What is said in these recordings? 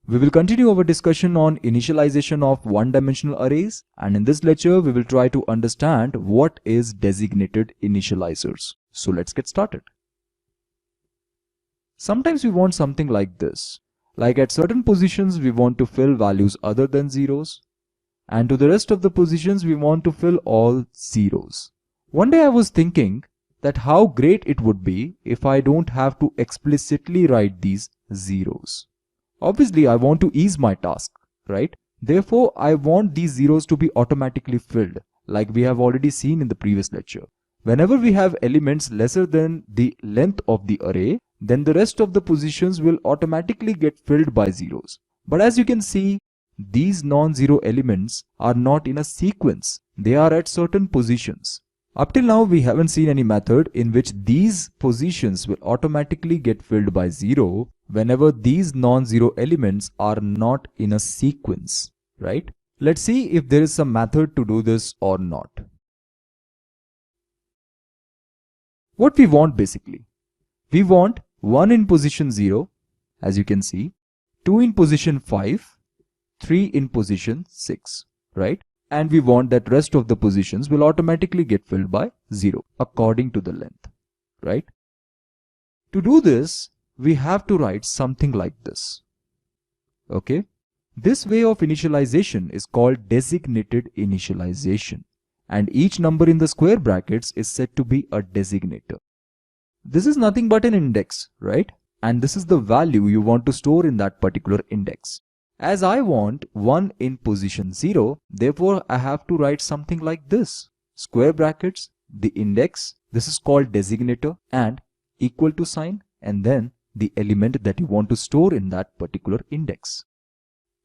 We will continue our discussion on initialization of one-dimensional arrays, and in this lecture we will try to understand what is designated initializers. So let's get started. Sometimes we want something like this. Like at certain positions we want to fill values other than zeros, and to the rest of the positions we want to fill all zeros. One day I was thinking that how great it would be if I don't have to explicitly write these zeros. Obviously, I want to ease my task, right? Therefore, I want these zeros to be automatically filled, like we have already seen in the previous lecture. Whenever we have elements lesser than the length of the array, then the rest of the positions will automatically get filled by zeros. But as you can see, these non-zero elements are not in a sequence. They are at certain positions. Up till now, we haven't seen any method in which these positions will automatically get filled by zero whenever these non-zero elements are not in a sequence, right? Let's see if there is some method to do this or not. What we want basically, we want 1 in position 0, as you can see, 2 in position 5, 3 in position 6, right? And we want that rest of the positions will automatically get filled by 0 according to the length, right? To do this, we have to write something like this, okay? This way of initialization is called designated initialization, and each number in the square brackets is said to be a designator. This is nothing but an index, right? And this is the value you want to store in that particular index. As I want 1 in position 0, therefore I have to write something like this. Square brackets, the index, this is called designator, and equal to sign, and then the element that you want to store in that particular index.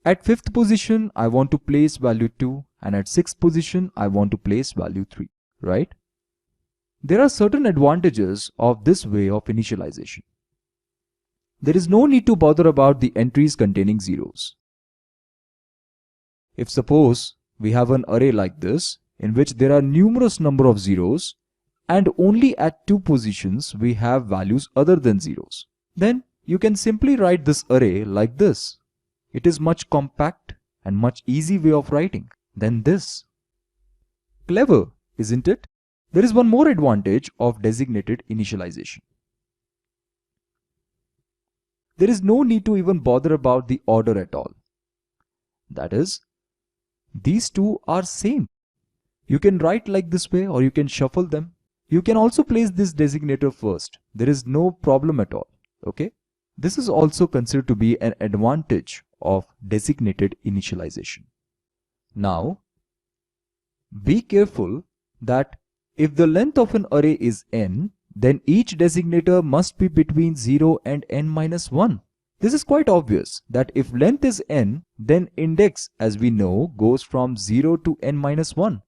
At 5th position, I want to place value 2, and at 6th position, I want to place value 3, right? There are certain advantages of this way of initialization. There is no need to bother about the entries containing zeros. If suppose we have an array like this, in which there are numerous number of zeros, and only at 2 positions we have values other than zeros, then you can simply write this array like this. It is much compact and much easy way of writing than this. Clever, isn't it? There is one more advantage of designated initialization. There is no need to even bother about the order at all. That is, these two are same. You can write like this way or you can shuffle them. You can also place this designator first. There is no problem at all, okay? This is also considered to be an advantage of designated initialization. Now, be careful that if the length of an array is n, then each designator must be between 0 and n minus 1. This is quite obvious that if length is n, then index, as we know, goes from 0 to n minus 1.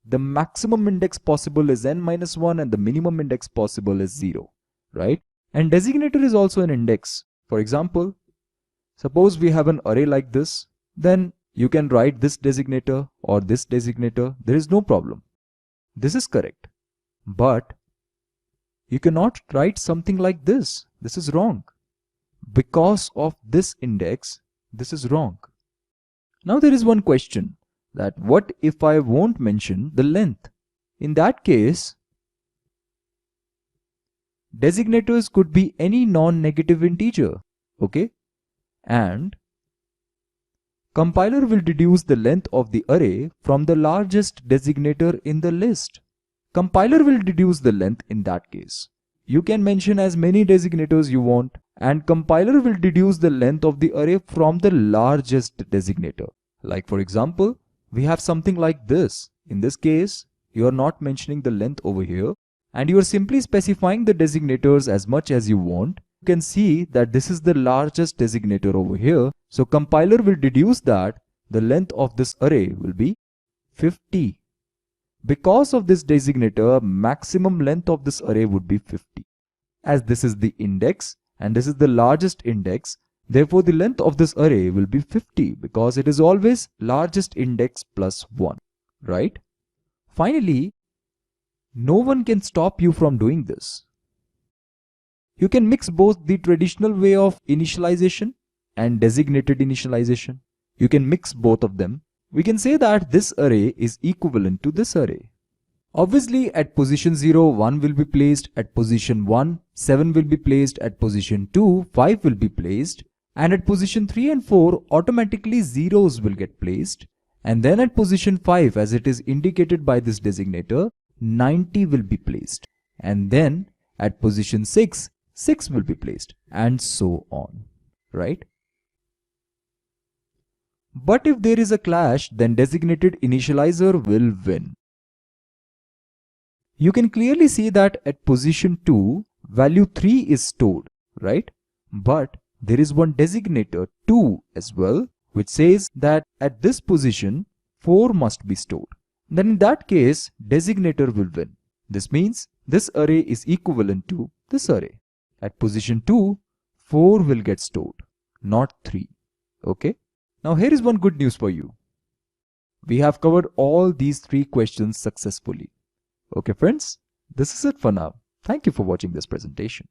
The maximum index possible is n minus 1 and the minimum index possible is 0, right? And designator is also an index. For example, suppose we have an array like this, then you can write this designator or this designator. There is no problem. This is correct. But you cannot write something like this. This is wrong. Because of this index, this is wrong. Now there is one question, that what if I won't mention the length? In that case, designators could be any non-negative integer, okay? And compiler will deduce the length of the array from the largest designator in the list. Compiler will deduce the length in that case. You can mention as many designators you want, and compiler will deduce the length of the array from the largest designator. Like for example, we have something like this. In this case, you are not mentioning the length over here, and you are simply specifying the designators as much as you want. You can see that this is the largest designator over here. So compiler will deduce that the length of this array will be 50. Because of this designator, maximum length of this array would be 50. As this is the index and this is the largest index, therefore the length of this array will be 50 because it is always largest index plus 1, right? Finally, no one can stop you from doing this. You can mix both the traditional way of initialization and designated initialization. You can mix both of them. We can say that this array is equivalent to this array. Obviously, at position 0, 1 will be placed, at position 1, 7 will be placed, at position 2, 5 will be placed, and at position 3 and 4, automatically zeros will get placed, and then at position 5, as it is indicated by this designator, 90 will be placed, and then at position 6, 6 will be placed, and so on, right? But if there is a clash, then designated initializer will win. You can clearly see that at position 2, value 3 is stored, right? But there is one designator 2 as well, which says that at this position, 4 must be stored. Then in that case, designator will win. This means this array is equivalent to this array. At position 2, 4 will get stored, not 3. Okay? Now here is one good news for you. We have covered all these 3 questions successfully. Okay friends, this is it for now. Thank you for watching this presentation.